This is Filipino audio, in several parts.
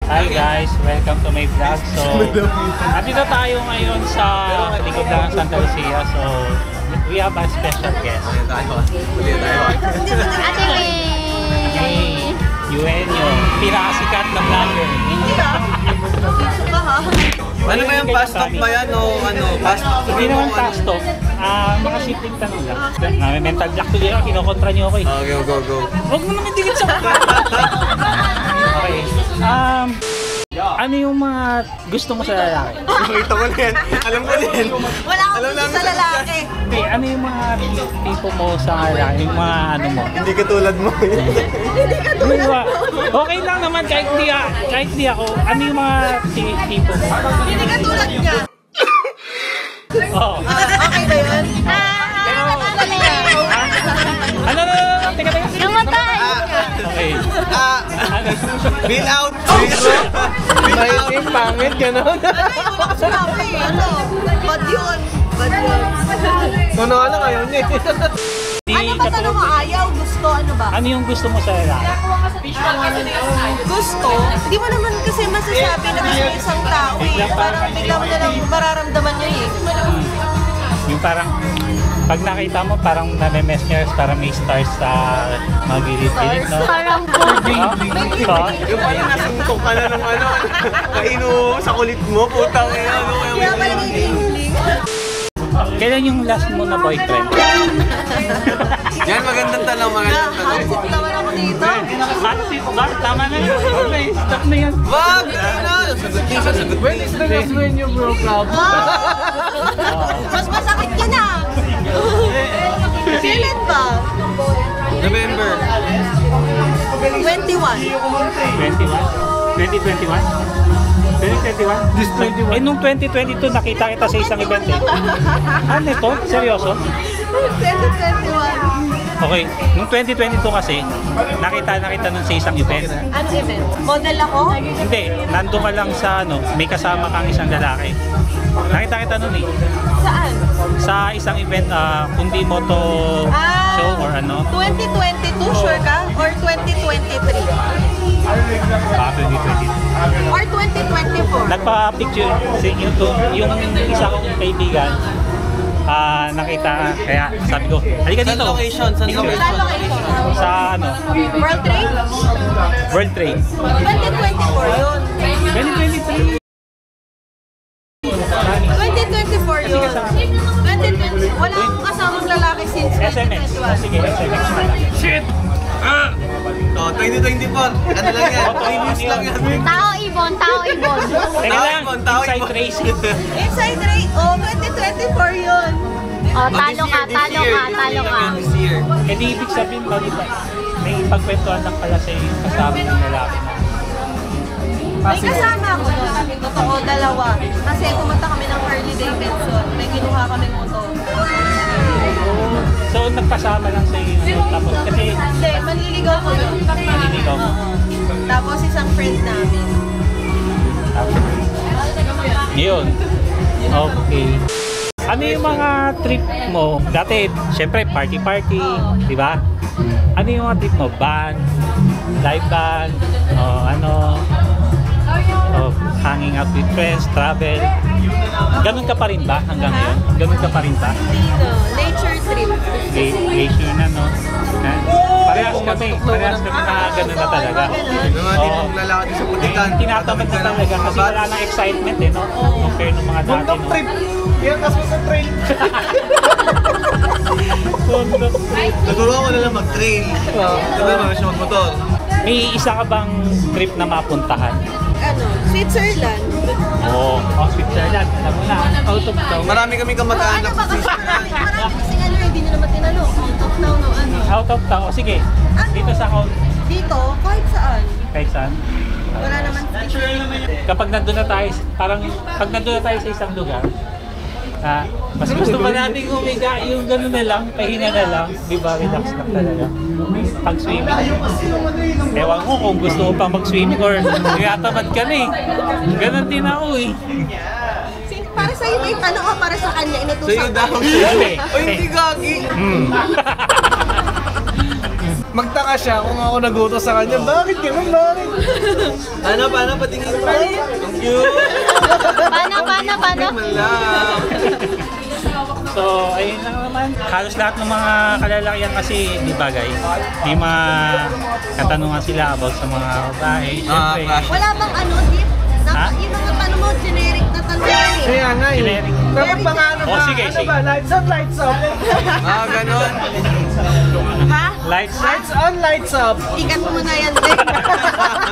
Hi guys, welcome to my vlog. So, nandito tayo ngayon sa likod ng Santa Lucia. So, we have a special guest. Ate Hey, Eugenio, pinakasikat na vlogger. Hindi ah. Ano ba yung fast talk ba yan o ano? Fast talk? Hindi naman fast talk. Mga simpleng tanong lang. May mental block today ako, kinokontra niyo ako eh. Okay, go. Huwag mo naman dikit sa Okay. Ano yung mga gusto mo sa lalaki? Ito ko na yan. Alam ko yan. Wala akong gusto sa lalaki. Okay, ano yung mga tipo mo sa lalaki? Yung mga ano mo? Hindi katulad mo. Okay lang naman kahit di ako. Ano yung mga tipo mo? Hindi ka tulad niya. Oo. Okay ba yun? Ano? Teka. Namatay! Okay. Bill out. May pangit, gano'n? Wala ko sinabi. Ano? Bad yun. Ano ayaw niya. Ano ba tanong mo? Ayaw? Gusto? Ano ba? Ano yung gusto mo sa lalaki? Gusto? Hindi mo naman kasi masasabi na gusto yung isang tao eh. Parang bigla mo na lang mararamdaman niya eh. Yung parang pag nakita mo parang name-mesmerize, parang may stars sa mga gilid-gilid, no? Parang Yung pa yung nasuntok ka na ng ano. Kaino sa kulit mo. Putang ina. kaya pala may hihling. Kailan yung last mo na boyfriend? Yan, magandang tanong. Hansit naman ako dito. Hansit ba? Tama na yun. Okay, stop na yan. Wag! Sagot niya, sagot niya. When is the last when you broke up? Mas masakit ka na. Kailan ba? November. 21. 2021? 2021? This 21? Eh, nung 2022, nakita kita sa isang event eh. Ano ito? Seryoso? 2021. Okay, nung 2022 kasi, nakita nun sa isang event. Anong event? Model ako? Hindi, nandun ka lang sa ano, may kasama kang isang lalaki. Nakita kita nun eh. Saan? Sa isang event, kundi moto show or ano. 2022, sure ka? Or 2023? Baka 2022. Or 2024? Nagpa-picture yung isa kong kaibigan. Nakita, kaya sabi ko, halika dito. Saan location? Saan Picture. location? Saan location? Sa ano? World Trade? World Trade. 2024 yun. 2023. 2024 yun. 2020. Wala akong kasamang lalaki since SMS. 2021. Sige, SMS na lang. Shit! 2024. Ano lang yan? Reviews lang yan. Tao Ibon. Teka lang, inside racing. Inside Trade, 2024 yun. Talo ka. This year. Eh di ibig sabihin, may pagkwentuhan lang pala sa yung kasama ng lalaki na. May kasama ako doon. Totoo, dalawa. Kasi pumunta kami ng Harley Davidson. May kinuha kami motor. So, nagpasama lang sa iyo. Tapos, kasi Hindi, manliligaw ko doon. manliligaw mo. Tapos isang friend namin. Yun. Okay. Ano yung mga trip mo? Dati, syempre, party-party, di ba? Ano yung mga trip mo? Band? Live band? O ano? O hanging out with friends? Travel? Ganun ka pa rin ba hanggang ngayon? Ganun ka pa rin ba? Dito, nature trip. Leisure na, no? Parehas kami na ganun na talaga. Yung lalaki sa putikan. Tinatamad na talaga kasi wala nang excitement eh, no? Compare nung mga dati, no? Yan, tapos sa trail. Naturuan ko na lang mag-trail. Diba, mga siya mag-motor. May isa ka bang trip na mapuntahan? Ano, Switzerland. Oo, Switzerland. Alam mo na, out of town. Marami kami kamag-anak sa Switzerland. Marami kasing ano, hindi nyo naman tinanong. Out of town o ano. Out of town. O sige, dito sa Dito, kahit saan. kahit saan. Wala naman Kapag nandun na tayo, parang pag nandun na tayo sa isang lugar, mas gusto pa natin humiga, yung gano'n na lang, pahinga na lang, di ba, relax lang talaga. Pag swimming. Ewan ko kung gusto mo pang mag-swimming or tinatamad ka na eh. Ganon din ako eh. Para sa'yo may tanong o para sa kanya inutusan Sa'yo daw. Hindi. O hindi gagi. Magtaka siya kung ako nagutos sa kanya. Bakit ganun? Bakit? Paano? Patingin mo. Ang cute. Paano? So, ayun lang naman. Halos lahat ng mga kalalakihan kasi di bagay. May mga katanungan sila about sa mga babae. Siyempre, Wala bang ano, Deep? Ha? Yung mga tanong mo, generic na tanong eh. Kaya nga eh. Generic. Dapat pa nga ano Oh, ba? sige, Ano sige. ba? Lights on, lights off. Ganon. Ha? lights. Lights on, lights off. Ikat mo na yan, Deep.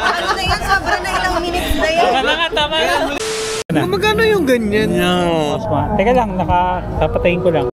Ano na yan? Sobra na ilang minutes na yan. Tama na nga, tama na. Magkano yung ganyan? Teka lang, papatayin ko lang.